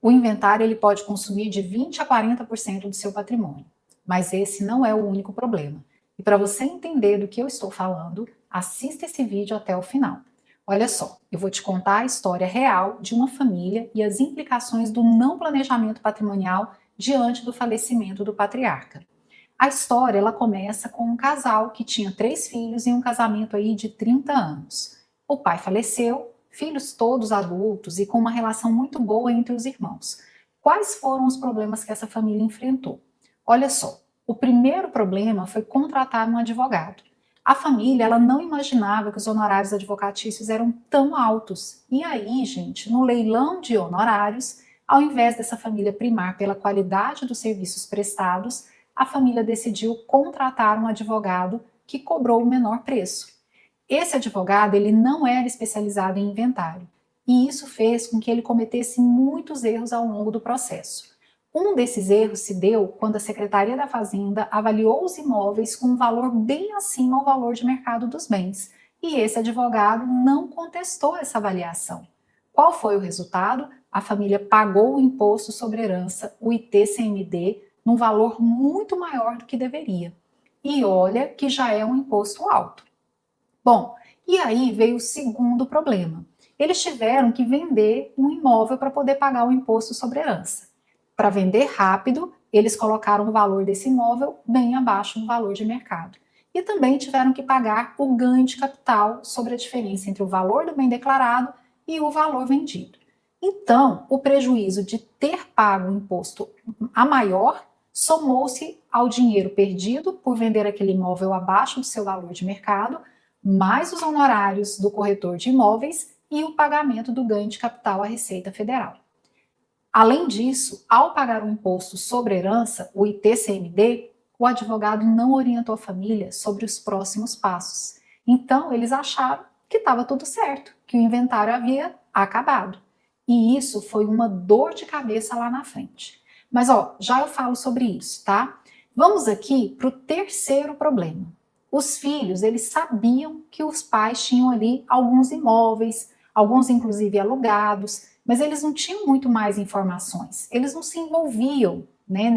O inventário ele pode consumir de 20 a 40% do seu patrimônio, mas esse não é o único problema. E para você entender do que eu estou falando, assista esse vídeo até o final. Olha só, eu vou te contar a história real de uma família e as implicações do não planejamento patrimonial diante do falecimento do patriarca. A história ela começa com um casal que tinha 3 filhos em um casamento aí de 30 anos. O pai faleceu, filhos todos adultos e com uma relação muito boa entre os irmãos. Quais foram os problemas que essa família enfrentou? Olha só, o primeiro problema foi contratar um advogado. A família ela não imaginava que os honorários advocatícios eram tão altos. E aí, gente, no leilão de honorários, ao invés dessa família primar pela qualidade dos serviços prestados, a família decidiu contratar um advogado que cobrou o menor preço. Esse advogado ele não era especializado em inventário, e isso fez com que ele cometesse muitos erros ao longo do processo. Um desses erros se deu quando a Secretaria da Fazenda avaliou os imóveis com um valor bem acima ao valor de mercado dos bens, e esse advogado não contestou essa avaliação. Qual foi o resultado? A família pagou o imposto sobre herança, o ITCMD, num valor muito maior do que deveria. E olha que já é um imposto alto. Bom, e aí veio o segundo problema. Eles tiveram que vender um imóvel para poder pagar o imposto sobre herança. Para vender rápido, eles colocaram o valor desse imóvel bem abaixo do valor de mercado. E também tiveram que pagar o ganho de capital sobre a diferença entre o valor do bem declarado e o valor vendido. Então, o prejuízo de ter pago o imposto a maior somou-se ao dinheiro perdido por vender aquele imóvel abaixo do seu valor de mercado, mais os honorários do corretor de imóveis e o pagamento do ganho de capital à Receita Federal. Além disso, ao pagar o imposto sobre herança, o ITCMD, o advogado não orientou a família sobre os próximos passos. Então, eles acharam que estava tudo certo, que o inventário havia acabado. E isso foi uma dor de cabeça lá na frente. Mas, já eu falo sobre isso, tá? Vamos aqui para o terceiro problema. Os filhos, eles sabiam que os pais tinham ali alguns imóveis, alguns inclusive alugados, mas eles não tinham muito mais informações. Eles não se envolviam, né,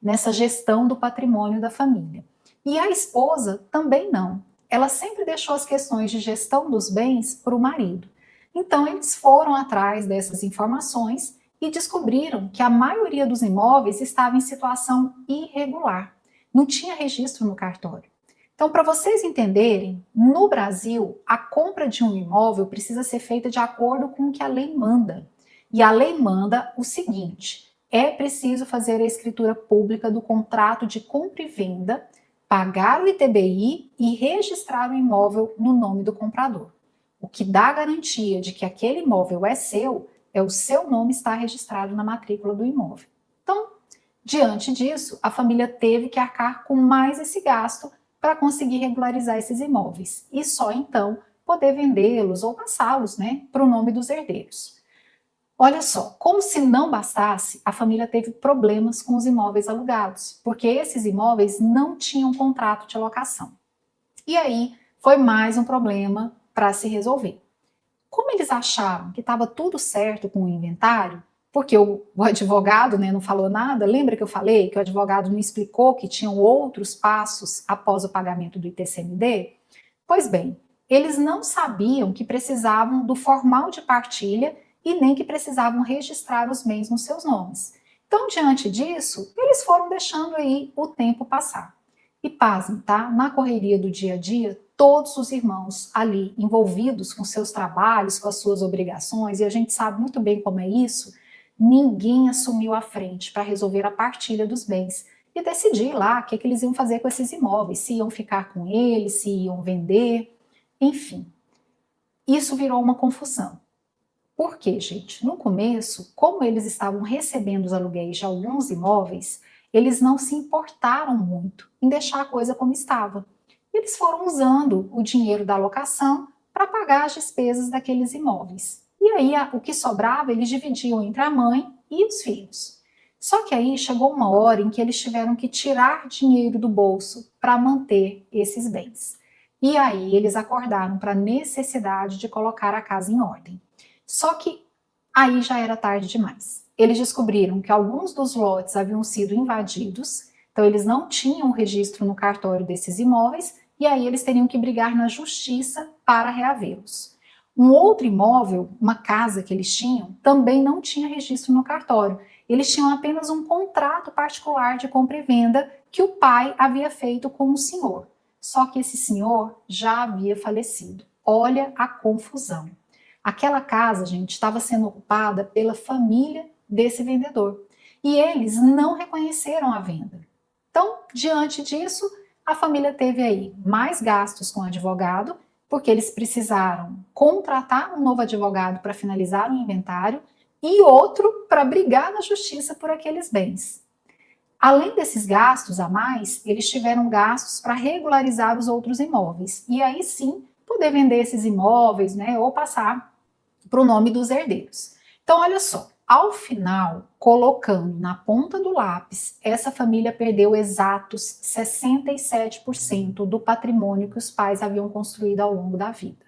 nessa gestão do patrimônio da família. E a esposa também não. Ela sempre deixou as questões de gestão dos bens para o marido. Então, eles foram atrás dessas informações e descobriram que a maioria dos imóveis estava em situação irregular. Não tinha registro no cartório. Então, para vocês entenderem, no Brasil, a compra de um imóvel precisa ser feita de acordo com o que a lei manda. E a lei manda o seguinte: é preciso fazer a escritura pública do contrato de compra e venda, pagar o ITBI e registrar o imóvel no nome do comprador. O que dá garantia de que aquele imóvel é o seu nome estar registrado na matrícula do imóvel. Então, diante disso, a família teve que arcar com mais esse gasto para conseguir regularizar esses imóveis e só então poder vendê-los ou passá-los, né, para o nome dos herdeiros. Olha só, como se não bastasse, a família teve problemas com os imóveis alugados, porque esses imóveis não tinham contrato de locação. E aí foi mais um problema para se resolver. Como eles acharam que estava tudo certo com o inventário, porque o advogado, né, não falou nada, lembra que eu falei que o advogado não explicou que tinham outros passos após o pagamento do ITCMD? Pois bem, eles não sabiam que precisavam do formal de partilha e nem que precisavam registrar os bens nos seus nomes. Então, diante disso, eles foram deixando aí o tempo passar. E pasmem, tá? Na correria do dia a dia, todos os irmãos ali envolvidos com seus trabalhos, com as suas obrigações, e a gente sabe muito bem como é isso, ninguém assumiu a frente para resolver a partilha dos bens e decidir lá o que eles iam fazer com esses imóveis, se iam ficar com eles, se iam vender, enfim. Isso virou uma confusão. Por quê, gente? No começo, como eles estavam recebendo os aluguéis de alguns imóveis, eles não se importaram muito em deixar a coisa como estava. Eles foram usando o dinheiro da locação para pagar as despesas daqueles imóveis. E aí, o que sobrava, eles dividiam entre a mãe e os filhos. Só que aí chegou uma hora em que eles tiveram que tirar dinheiro do bolso para manter esses bens. E aí eles acordaram para a necessidade de colocar a casa em ordem. Só que aí já era tarde demais. eles descobriram que alguns dos lotes haviam sido invadidos, então eles não tinham registro no cartório desses imóveis, e aí eles teriam que brigar na justiça para reavê-los. Um outro imóvel, uma casa que eles tinham, também não tinha registro no cartório. Eles tinham apenas um contrato particular de compra e venda que o pai havia feito com o senhor. Só que esse senhor já havia falecido. Olha a confusão. Aquela casa, gente, estava sendo ocupada pela família desse vendedor. E eles não reconheceram a venda. Então, diante disso, a família teve aí mais gastos com o advogado, porque eles precisaram contratar um novo advogado para finalizar o inventário e outro para brigar na justiça por aqueles bens. Além desses gastos a mais, eles tiveram gastos para regularizar os outros imóveis e aí sim poder vender esses imóveis, né, ou passar para o nome dos herdeiros. Então, olha só, ao final, colocando na ponta do lápis, essa família perdeu exatos 67% do patrimônio que os pais haviam construído ao longo da vida.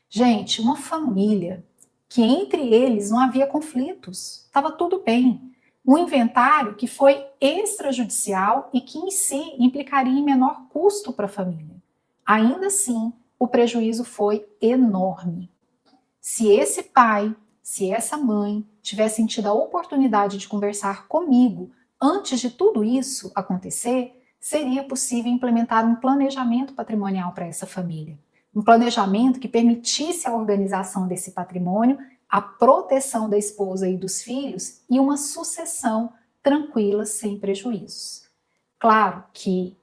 Gente, uma família que entre eles não havia conflitos, estava tudo bem. Um inventário que foi extrajudicial e que em si implicaria em menor custo para a família. Ainda assim, o prejuízo foi enorme. Se esse pai, se essa mãe tivessem tido a oportunidade de conversar comigo antes de tudo isso acontecer, seria possível implementar um planejamento patrimonial para essa família. Um planejamento que permitisse a organização desse patrimônio, a proteção da esposa e dos filhos e uma sucessão tranquila, sem prejuízos. Claro que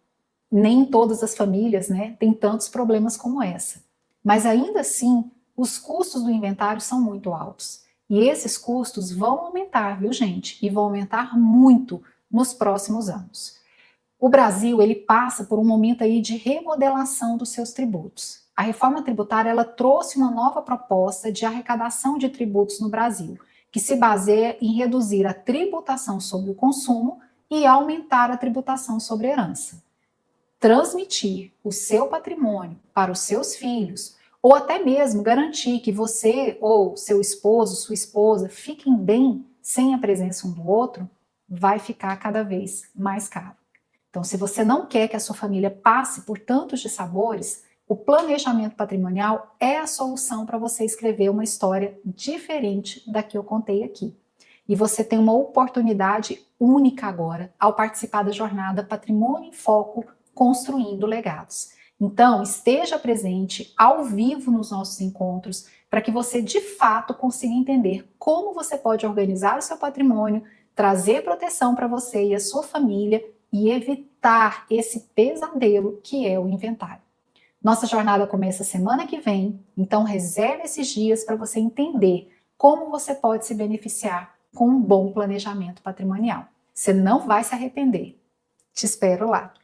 nem todas as famílias, né, têm tantos problemas como essa, mas ainda assim, os custos do inventário são muito altos. E esses custos vão aumentar, viu, gente? E vão aumentar muito nos próximos anos. O Brasil, ele passa por um momento aí de remodelação dos seus tributos. A reforma tributária, ela trouxe uma nova proposta de arrecadação de tributos no Brasil, que se baseia em reduzir a tributação sobre o consumo e aumentar a tributação sobre a herança. Transmitir o seu patrimônio para os seus filhos, ou até mesmo garantir que você ou seu esposo, sua esposa fiquem bem sem a presença um do outro, vai ficar cada vez mais caro. Então, se você não quer que a sua família passe por tantos dissabores, o planejamento patrimonial é a solução para você escrever uma história diferente da que eu contei aqui. E você tem uma oportunidade única agora ao participar da jornada Patrimônio em Foco Construindo Legados. Então, esteja presente ao vivo nos nossos encontros para que você de fato consiga entender como você pode organizar o seu patrimônio, trazer proteção para você e a sua família e evitar esse pesadelo que é o inventário. Nossa jornada começa semana que vem, então reserve esses dias para você entender como você pode se beneficiar com um bom planejamento patrimonial. Você não vai se arrepender. Te espero lá.